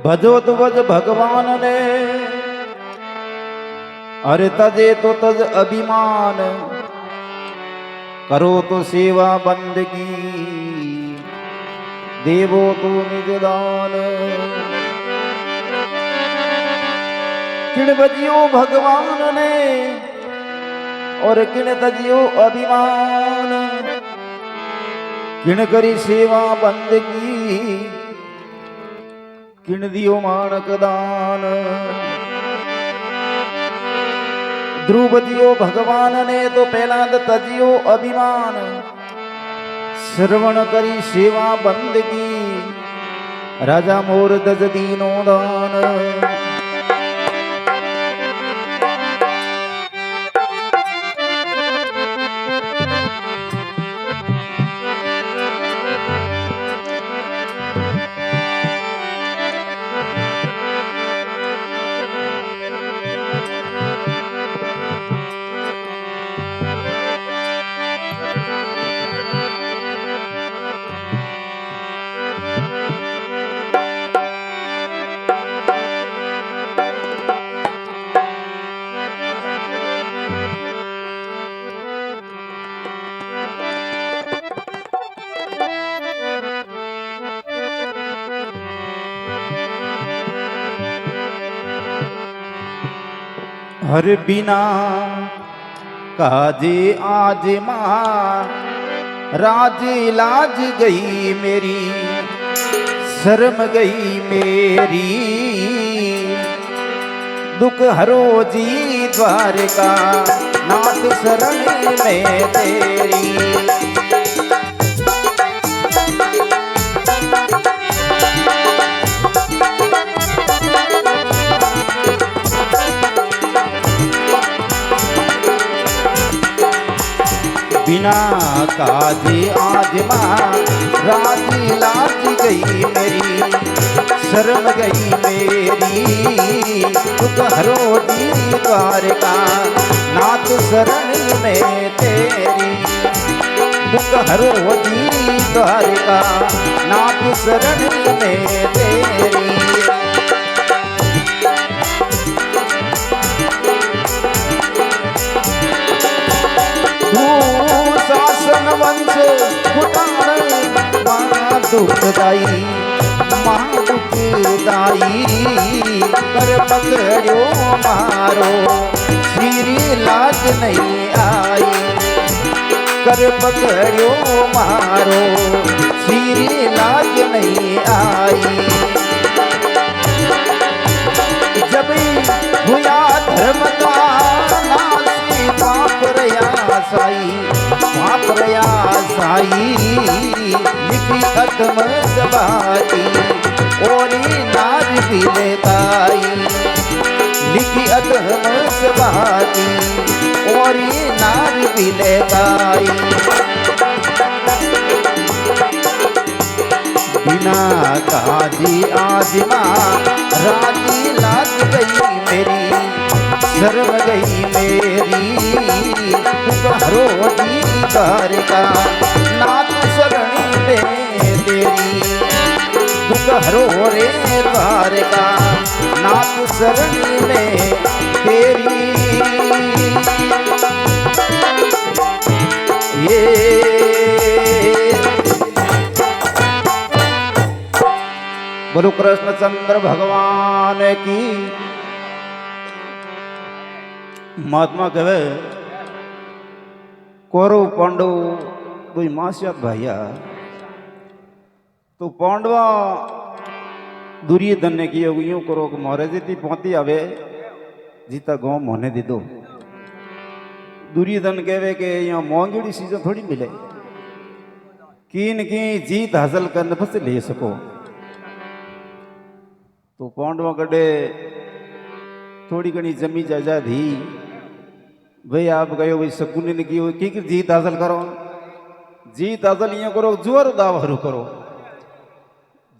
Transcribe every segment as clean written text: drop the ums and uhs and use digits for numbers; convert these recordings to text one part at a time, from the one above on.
भजो तो भज भगवान ने, अरे तजे तो तज अभिमान, करो तो सेवा बंदगी, देवो तो निज दान। किण भजियो भगवान ने और किण तजियो अभिमान, किण करी सेवा बंदगी, किण दियो माणक दान। ध्रुव दियो भगवान ने तो पहला तजियो अभिमान, श्रवण करी सेवा बंदगी, राजा मोर दज दीनो दान। हर बिना काजे आज माँ राज लाज गई मेरी, शर्म गई मेरी, दुख हरो जी द्वारका नाथ शरण में तेरी। बिना काजे आज माँ राज लाज गई मेरी, शर्म गई मेरी, दुख हरो जी द्वारका नाथ शरण में तेरी। दुख हरो जी द्वारका नाथ शरण में तेरी। शासन वंश उतारे माँ दुखदाई, माँ दुखदाई, कर पकड़ो मारो श्री लाज नहीं आई, कर पकड़ो मारो श्री लाज नहीं आई। जब हुआ धर्म का नाश पाप रया साई, पाप रया साई, लिखी खत्म सबाती और नार बिलेताई, लिखी खत्म सबाती और नार बिलेताई। बिना काजी आज माँ राजी लाज गई मेरी, शर्म गई मेरी, दुख हरो जी द्वारका नाथ शरण में तेरी। दुख हरो रे द्वारका नाथ शरण में तेरी। ये बोलो कृष्णचंद्र भगवान की। महात्मा कहे कौरव पांडव कोई मास्यात भाइया, तो पांडवा दुर्योधन ने किया यूं करो कि मारे जी पहुंची आवे जीता गांव मोने दे दो। दुर्योधन कहे कि यहाँ महंगी चीजें थोड़ी मिले, कीन की जीत हासिल करने बस ले सको। तो पांडवा कड़े थोड़ी घनी जमी जायदाद ही, भाई आप गयो भाई शकुनी ने की जीत हासिल करो, जीत हासिल ये करो जुआरो दाव हरू करो,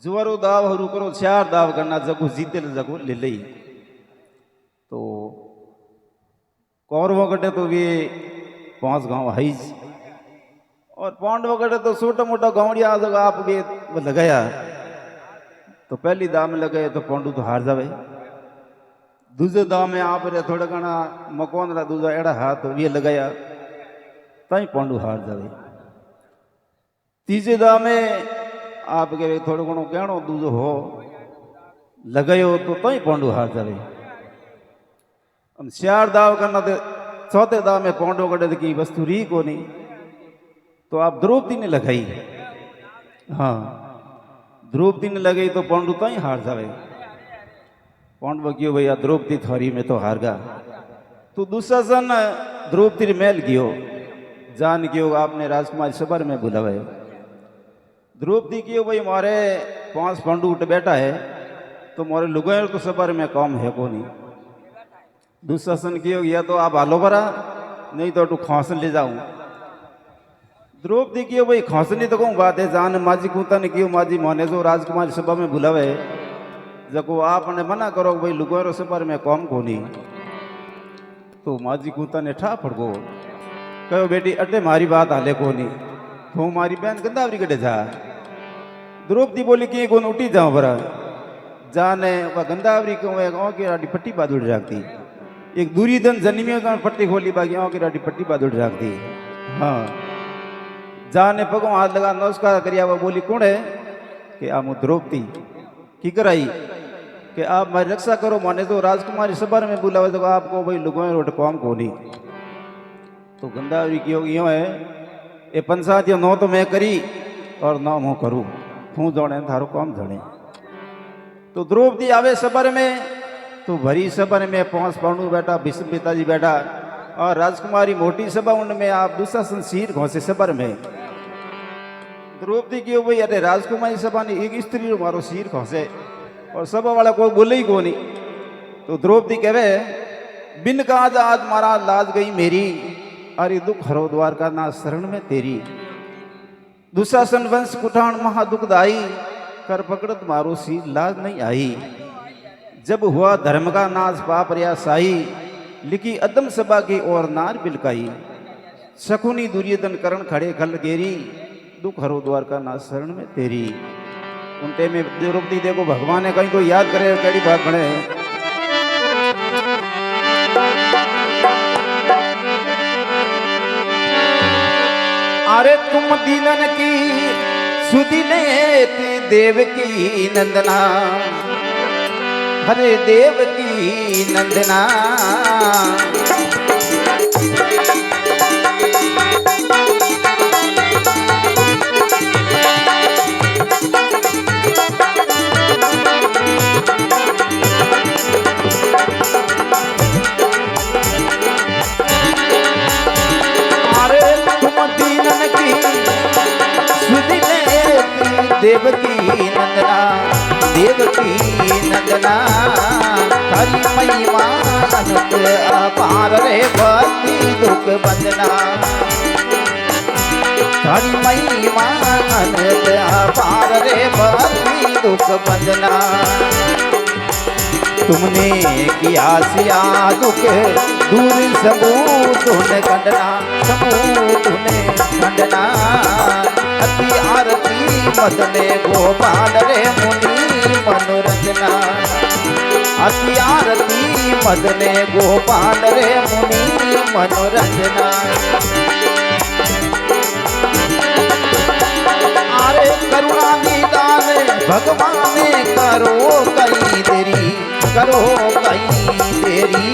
जुआरो दाव हरू करो, 4 दाव करना जगू जीते जगू ले ली। तो कौरवों कटे तो वे 5 गांव है, और पांडवों कटे तो छोटा मोटा गांवड़िया आप वे लगाया। तो पहली दाव में लगे तो पोंडू तो हार जावे। दूसरे दाव में आप रे थोड़ा घना मकवान रा दूजा एड़ा हाथ ये लगाया तई पोंडू हार जावे। तीसरे दाव में आप के थोड़ा घणो गहणो दूजो हो लगायो तो तई पोंडू हार जावे। चार दाव करना तो चौथे दाव में पोंडो कड़े की वस्तु री को नहीं तो आप द्रौपदी ने लगाई। हाँ द्रौपदी ने लगाई तो पोंडू तो ही हार जावे। पोंडव क्यों भैया द्रौपदी थारी में तो हार गा। तो दुशासन द्रौपदी महल गयो जान गयो आपने राजकुमारी सबर में बुलावे। द्रौपदी क्यों भाई मारे 5 पोंडू उठ बैठा है तो मोरे लुगाई तो सबर में काम है को नहीं। दुशासन क्यों या तो आप हालो भरा नहीं तो तू खांसन ले जाऊं। द्रौपदी क्यों भाई खांसनी तो कहूँ बात है जान माजी कूता ने क्यों माजी मोने जो राजकुमारी सभा में बुलावे जको आपने मना करो भाई लुगारो सबर में कौम को नहीं। तो माजी कूता ने ठा फड़को कहो बेटी अटे मारी बात हाले को नहीं तो मारी बहन गंदावरी कटे जा। द्रौपदी बोली कि कौन उठी जाओ बरा जाने वह गंदावरी क्यों है की राडी पट्टी बादुड़ रखती। एक दुर्योधन जन्मियों का पट्टी खोली बाकी की राडी पट्टी बादुड़ रखती। हाँ जाने पगों हाथ लगा नमस्कार करिया वो बोली कौन है कि आप द्रौपदी की कराई कि आप मेरी रक्षा करो माने तो राजकुमारी सभा में बुलावे तो आपको भाई लुगाई रोट कौम को नहीं। तो गंदावरी की होगी यूँ है ये पंचायत नो तो मैं करी और ना मैं करूँ तू जाने थारो कौम जाने। तो द्रौपदी आवे सबर में तो भरी सबर में 5 पांडु बैठा भीष्म पिताजी बैठा और राजकुमारी मोटी सभा उनमें आप दुशासन सिर घोंसे सबर में। द्रौपदी क्यों भाई अरे राजकुमारी सभा ने एक स्त्री मारो सिर घोंसे और सभा वाला कोई बोले ही को नहीं। तो द्रौपदी कहे बिन काज आज मारा लाज गई मेरी अरे दुख हरो द्वार का ना शरण में तेरी। दुशासन वंश कुठान महा दुखदाई कर पकड़त मारो सिर लाज नहीं आई। जब हुआ धर्म का नाश पाप रिया साई लिखी अदम सभा की ओर नार बिलकाई। शकुनी दुर्योधन करण खड़े खल गेरी दुख हरो द्वार का ना शरण में तेरी। उनते में द्रौपदी देखो भगवान ने कहीं को याद करे कड़ी बात बने। अरे तुम दीनन की सुधी लेती देव की नंदना हरे देव की नंदना। अरे तुम दीनन की सुधी लेती देव की नंदना देव की नंदना। हरि महिमा अनंत अपार रे भक्ति दुख बंदना। हरि महिमा अनंत अपार रे भक्ति दुख बंदना। तुमने किया सिया दुख दूर सबूत खंडना सबूत खंडना। अति आरती मदने गोपाल रे मुनि मनोरंजना। अति आरती मदने गोपाल रे मुनि मनोरंजना। अरे करुणा निदान भगवान करो कई देरी करो कई देरी।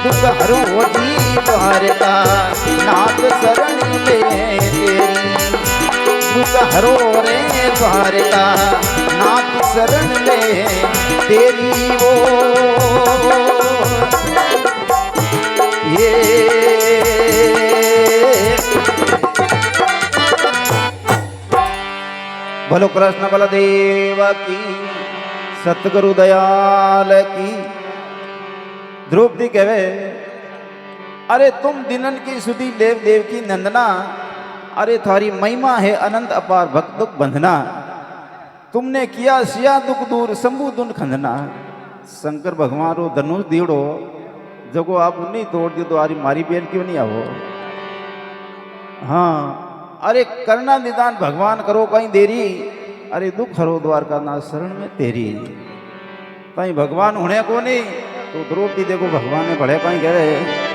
दुख हरो जी द्वारका नाथ शरण में तेरी। दुख हरो रे द्वारका नाथ शरण में तेरी वो ये। बोलो कृष्ण बलदेव की सतगुरु दयाल की। द्रौपदी कहे अरे तुम दिनन की सुधी देव देव की नंदना। अरे थारी महिमा है अनंत अपार भक्त दुख बंधना। तुमने किया सिया दुख दूर शंभु दुन खंदना। शंकर भगवान रो धनुष दीड़ो जगो आप नहीं तोड़ दियो तो आरी मारी बेल क्यों नहीं आओ। हाँ अरे करना निदान भगवान करो कहीं देरी अरे दुख हरो द्वारका ना शरण में तेरी। कहीं भगवान होने को नहीं तो द्रौपदी देखो भगवान ने बड़े कहीं कह रहे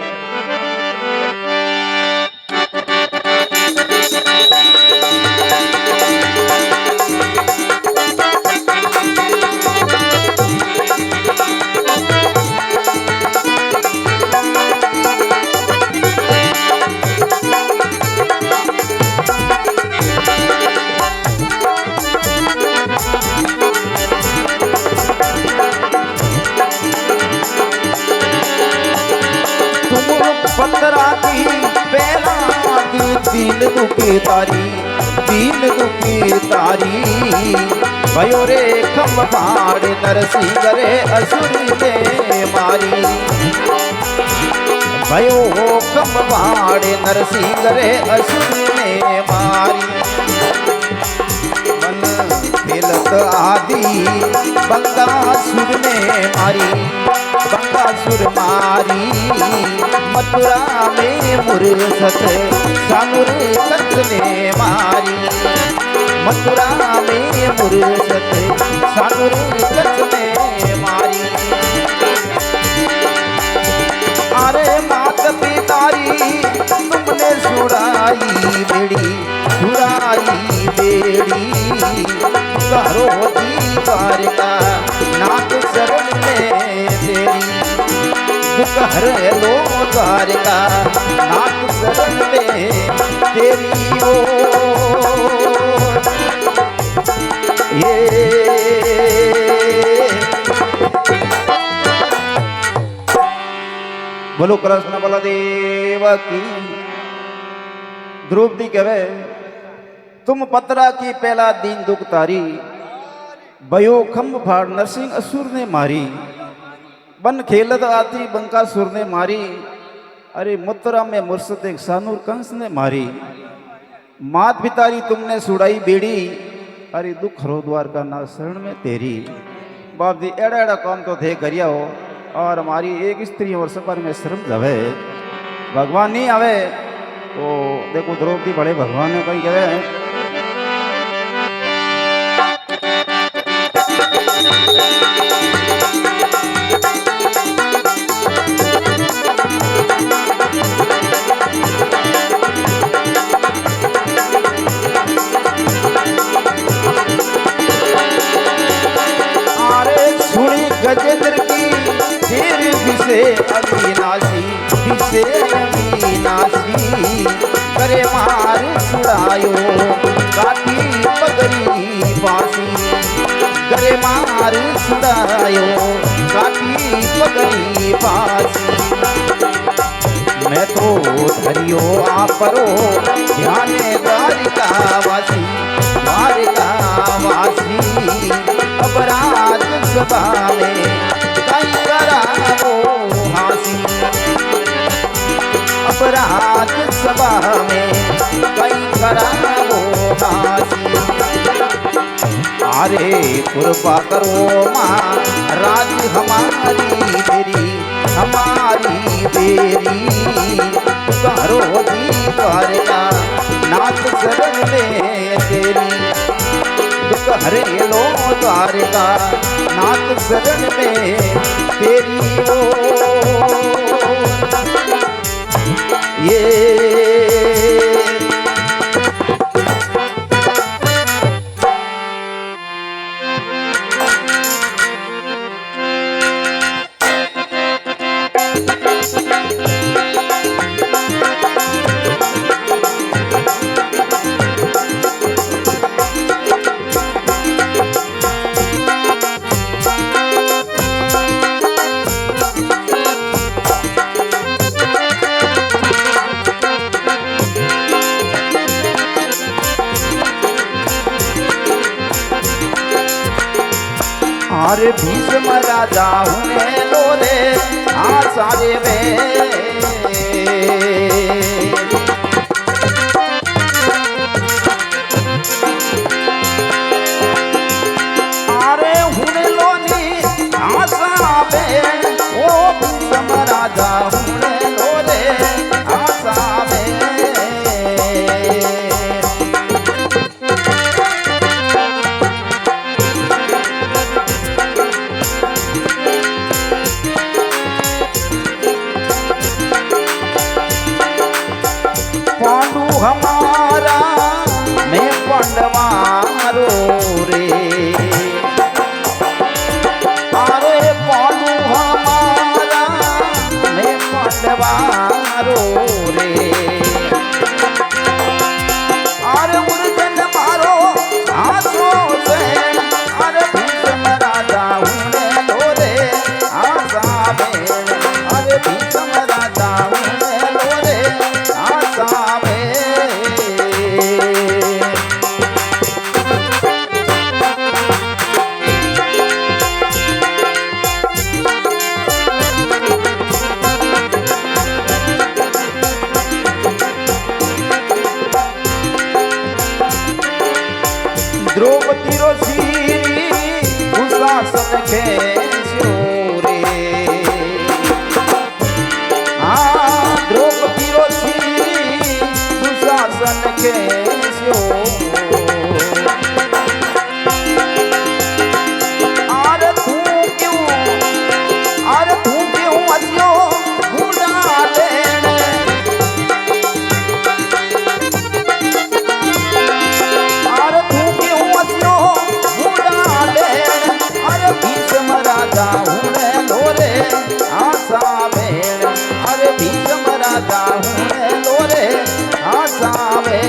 पत्थरा की बेला की दीन दुखी तारी भयो रे खम फाड़ नरसिंह रे असुरी ने मारी भयो खम फाड़ नरसिंह रे असुरी ने मारी मन खेलत आदि बंगासुर ने मारी बंगासुर मारी मथुरा में मुरसत सानुर कंस ने मारी मथुरा में मुरसत सानुर कंस ने मारी। अरे मात पितारी तुमने छुड़ाई बेड़ी करो दीवार का नाथ शरण में तेरी दुख हर लो द्वारका नाथ शरण में तेरी ओ ये बोलो कृष्ण बलदेव की। द्रौपदी कहे तुम पत्रा की पहला दिन दुख तारी भयो खम्भ फाड़ नरसिंह असुर ने मारी बन खेलत आती बंकासुर ने मारी। अरे मथुरा में मुरसत एक सानुर कंस ने मारी मात पितारी तुमने सुड़ाई बेड़ी अरे दुख हरो द्वारका ना शरण में तेरी। बाप जी एड़ा एड़ा काम तो थे करिया हो और हमारी एक स्त्री और सफर में शर्म जवे भगवान नहीं आवे तो देखो द्रौपदी बड़े भगवान ने कहीं कहे गजेंद्र की फिर विषे अविनाशी करे मार छुड़ायो काटी पगड़ी बासी करे मार छुड़ायो काटी पगड़ी बासी। मैं तो धरियो आपरो ध्यान द्वारिका वासी अपराध सभा में कई करावो हासी अपराध सभा में कई करावो हासी। अरे कृपा करो माँ राज हमारी बेरी करो दीवारका नाथ शरण में तेरी दुख हरे लो द्वारका नाथ शरण में तेरी ओ ये अरे भीष्म राजा हुने लो रे आसारे वे अरे हुने लो नी आसा वे ओ भीष्म राजा हुने लो रे आसा वे हमारा मैं पंडवारो रे अरे पालू हमारा मैं पंडवारो रे अरे उर्जन मारो आसो से अरे भीष्म राजा हुने लोरे आशा में अरे भीष्म राजा हुने लोरे आशा में द्रौपदी रो सीरी दुशासन खेस्यो रे हाँ द्रौपदी रो सीरी दुशासन खेस्यो अरे तू क्यों हसियो बूढ़ा लेने अरे तू क्यों हसियो बूढ़ा लेने अरे भीष्म राजा हुने लोरे आशा में अरे भीष्म राजा हुने लोरे आशा में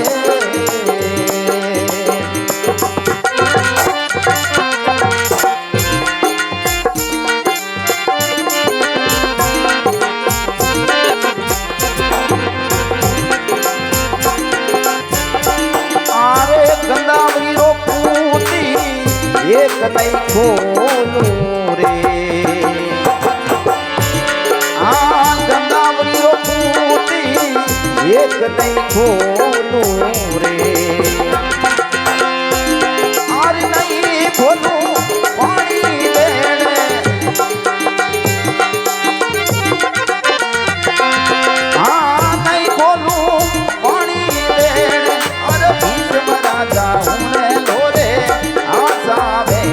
गंदावरी रो पूती एक नहीं खोलू रे हाँ गंदावरी रो पूती एक नहीं खोलू रे अरे नहीं खोलू पानी लेने हाँ नहीं खोलू पानी लेने अरे भीष्म राजा हुने लोरे आशा में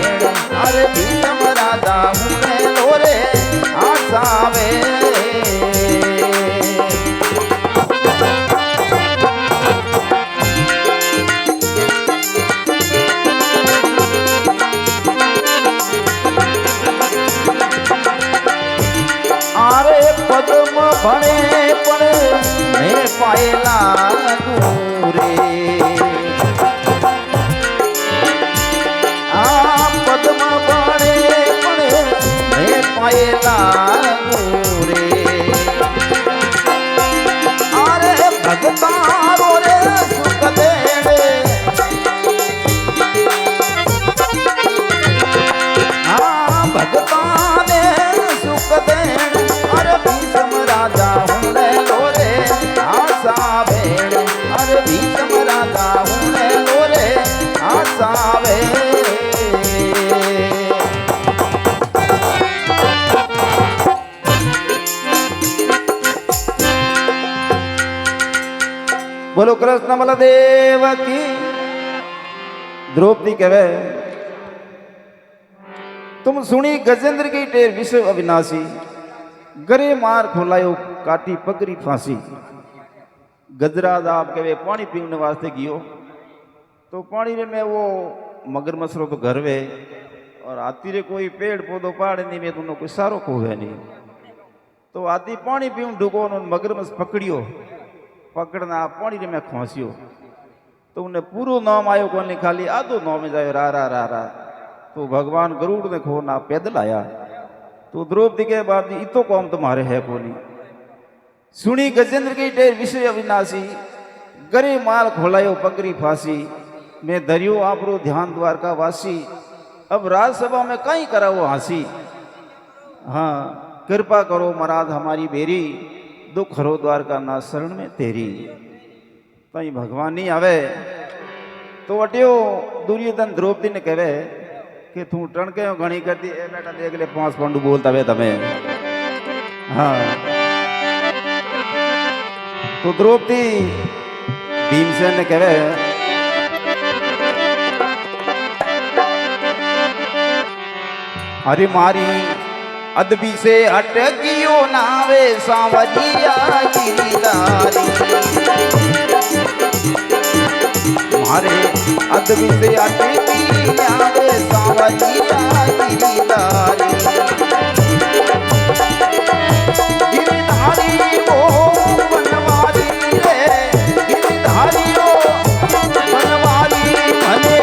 अरे भीष्म राजा हुने लोरे आशा में अरे पद्म भणे पण मैं पायला दूरे पद्म बणे पणे मैं पायला रे अरे भगतारो रे सुख देवे हाँ भगताने सुख देवे अरे भीष्म राजा हुने लोरे आशा भेड़ अरे भीष्म राजा हुने लोरे आशा भेड़ बोलो कृष्ण बलदेव की द्रौपदी कहे तुम सुनी गजेंद्र की टेर विश्व अविनाशी गरे मार खोलायो काटी पकड़ी फांसी गजराज आप कहे पानी पीने वास्ते गियो तो पानी रे में वो मगर मसरो तो घर वे और आती रे कोई पेड़ पौधो पहाड़ नहीं में तुमने कोई सारो को है नहीं तो आती पानी पीऊं डूबो मगरमच्छ पकड़ियो पकड़ना पानी रे में खोसियो तो उन्हें पूरो नाम आयो को खाली आधो नाम में जायो रा रा रा रा तो भगवान गरुड़ ने खोना पैदल आया तो द्रौपदी के बाप जी इतो कौम तुम्हारे है कोनी सुनी गजेंद्र की टेर विषय अविनाशी गरे माल खोलायो पकड़ी फांसी मैं दरियो आपरो ध्यान द्वारका वासी अब राजसभा में कहीं करा वो हंसी हाँ कृपा करो महाराज हमारी बेरी दुख हरो द्वारका ना शरण में तेरी तई भगवान नहीं आवे तो अटियो दुर्योधन द्रौपदी ने कहे कि तू टणके घणी करती ए बेटा देख ले 5 पंडू बोलता वे तमे हाँ तो द्रौपदी भीमसेन ने कहे अरे मारी अदबी से अटकियो नावे सांवरिया गिरधारी मारे अदबी से अटकी न्यावे सांवरिया गिरधारी गिरधारी वो बनवारी रे गिरधारी वो बनवारी भने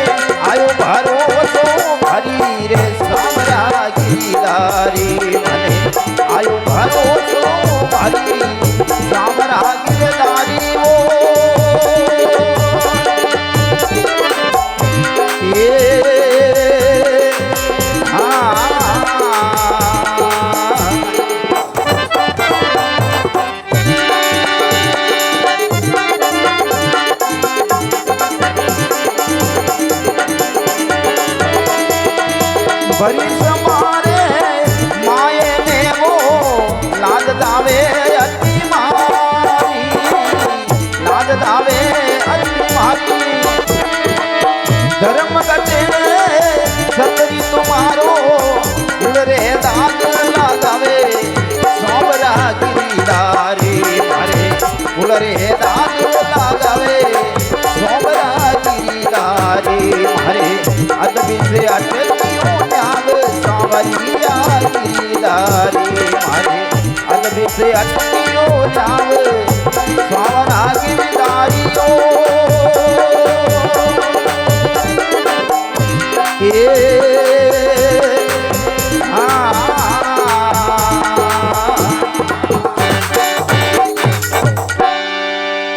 आयो भरोसो भरी रे सांवरा गिरधारी भने आयो भरोसो भरी सांवरा गिरधारी वो भरी समारे माए ने वो लाद दावे अति मारी लाद दावे अति मारी धर्म कटे सतरी तुम्हारो रे दाग लगावे सांवरा गिरधारी मारे रे दाग लगावे सांवरा गिरधारी मारे अदबी से अटकियो न्याग सांवरिया गिरधारी मारे अदबी से अटकियो न्याग सांवरा गिरधारी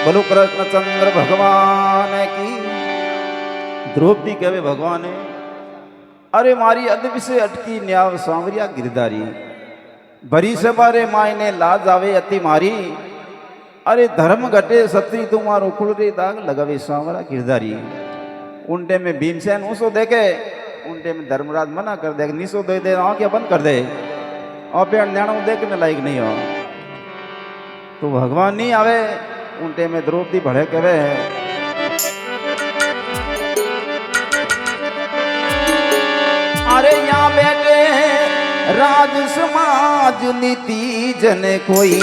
बोलो कृष्ण चंद्र भगवान की। द्रौपदी कहे भगवान अरे मारी अदबी से अटकी न्याव सांवरिया गिरधारी भरी सबारे मायने लाज आवे अति मारी अरे धर्म घटे सत्री तुम्हारो खुलरे दाग लगावे सांवरा गिरधारी। उनटे में भीमसेन ऊसो देखे उनटे में धर्मराज मना कर दे निशो दे दे आंखें बंद कर दे और पेड़ न्याणो देखने लायक नहीं हो तो भगवान नहीं आवे। उनटे में द्रौपदी भड़े कहे अरे यहाँ बैठे राज समाज नीति जन कोई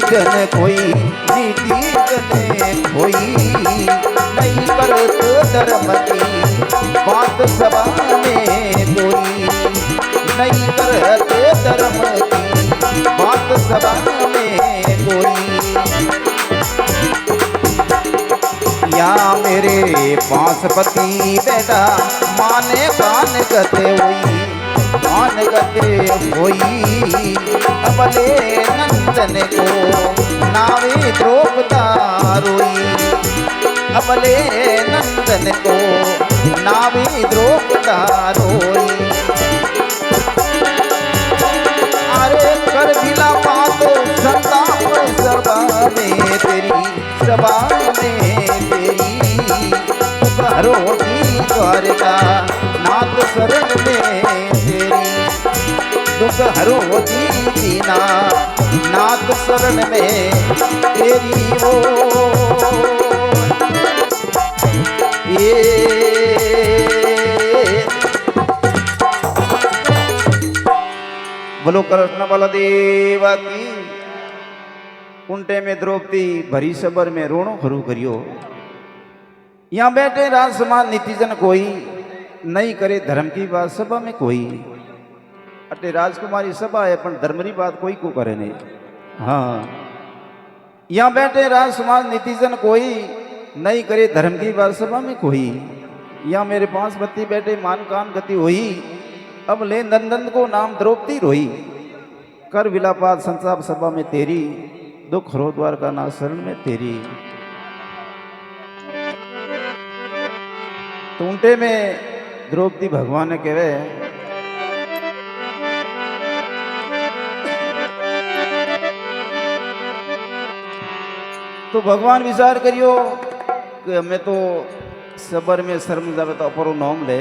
जन कोई नीति जन कोई नहीं करत धर्म की बात सभा में कोई नहीं करत धर्म की बात सभा में कोई। या मेरे पांचपति बेटा माने कान गते हुई मान गते होई अबले नंदन को नावे द्रौपदा रोई अबले नंदन को नावे द्रौपदा रोई। अरे कर गिला पातो संताप सभा में तेरी सभा में तेरी रोटी द्वारका नाथ शरण में दुख हरो दीना नाथ शरण में तेरी वो ये बोलो कृष्ण बलदेव की। उनटे में द्रौपदी भरी सबर में रोणो खरू करियो यहाँ बैठे राज समाज नीतिजन कोई नहीं करे धर्म की बात सभा में कोई अटे राजकुमारी सभा है पर धर्म की बात कोई को करे नहीं। हाँ यहाँ बैठे राज समाज नीतिजन कोई नहीं करे धर्म की बात सभा में कोई। यहाँ मेरे पांच बत्ती बैठे मान कान गति हुई अब ले नंदन को नाम द्रौपदी रोई कर विलापात संसाप सभा में तेरी दुख रो द्वार का ना शरण में तेरी। तो उनटे में द्रौपदी भगवान ने कहे तो भगवान विचार करियो कि हमें तो सबर में शर्म जावे तो अपरो नाम ले।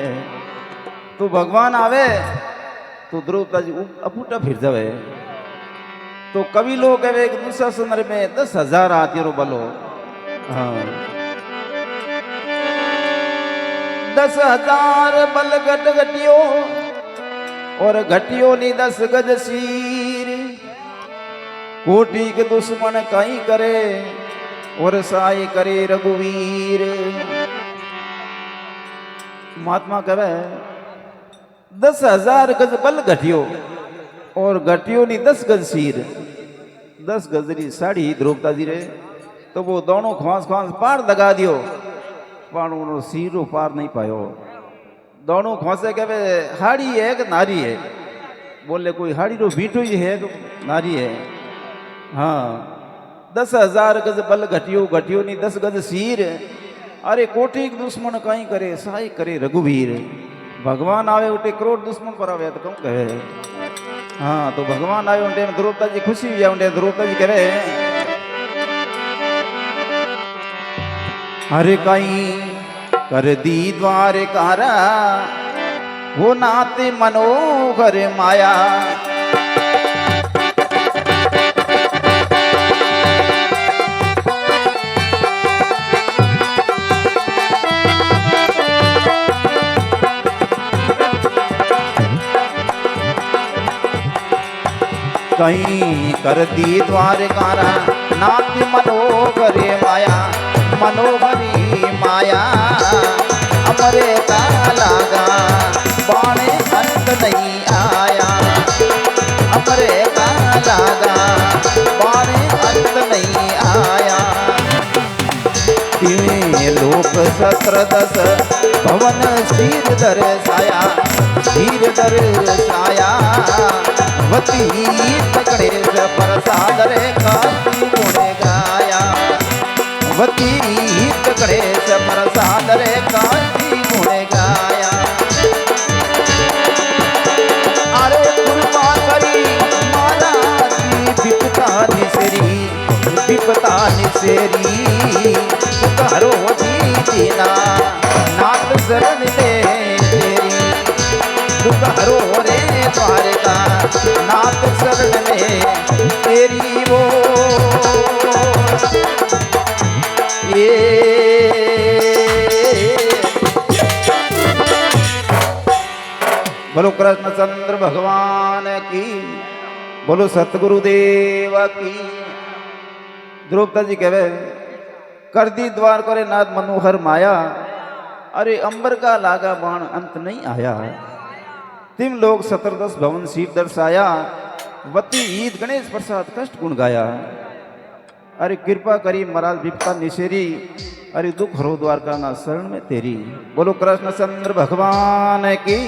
तो भगवान आवे तो द्रौपदा जी अपूटा फिर जावे। तो कवि लोग कहे एक दूसरा संदर्भ में 10,000 हाथियों बलो। हाँ 10,000 बल गट घटियो और घटियो नी 10 गज सीर। कोटि के दुश्मन कहीं करे और साई करे रघुवीर। महात्मा कहे 10,000 गज बल घटियो और घटियो नी 10 गज सीर। 10 गजरी साड़ी द्रौपदा जी रे तो वो दोनों ख्वास ख्वास पार लगा दियो पर उन्होंने सीरो पार नहीं पायो। दोनों ख्वासे कहे हाड़ी है कि नारी है। बोले कोई हाड़ी रो बीटो ही है तो नारी है। हाँ 10,000 गज बल घटियो घटियो नी 10 गज सीर। अरे कोटि दुश्मन कहीं करे साई करे रघुवीर। भगवान आवे उठे करोड़ दुश्मन पर आवे तो कौन कहे। हाँ तो भगवान आवे उठे द्रौपदा जी खुशी हुई उठे द्रौपदा जी कहे अरे कहीं कर दी द्वारकारा वो नाते मनोहर माया। कहीं कर दी द्वारकारा नाथ मनोहर माया। मनोहरी माया अमरे का लागा बाणे अंत नहीं आया। अमरे का लागा बाणे अंत नहीं आया। तीन लोक 17 भवन स्थिर दर्शाया। धीर दर्शाया वती पकड़े प्रसाद रे काशी गुणे गाया। वती पकड़े प्रसाद रे काशी गुणे गाया। अरे कृपा करी महाराज विपता निसेरी। विपता निसेरी करो दीना नाथ शरण दे तेरी। करो रे द्वारका नाथ शरण में तेरी वो ये। बोलो कृष्णचंद्र भगवान की। बोलो सतगुरुदेव की। द्रौपदा जी कहे कर दी द्वार करे नाथ मनोहर माया। अरे अंबर का लागा बाण अंत नहीं आया। तिम लोग 17 भवन सीट दर्शाया। वती ईद गणेश प्रसाद कष्ट गुण गाया। अरे कृपा करी महाराज विपता निशेरी। अरे दुख हरो द्वारका ना शरण में तेरी। बोलो कृष्णचंद्र भगवान की।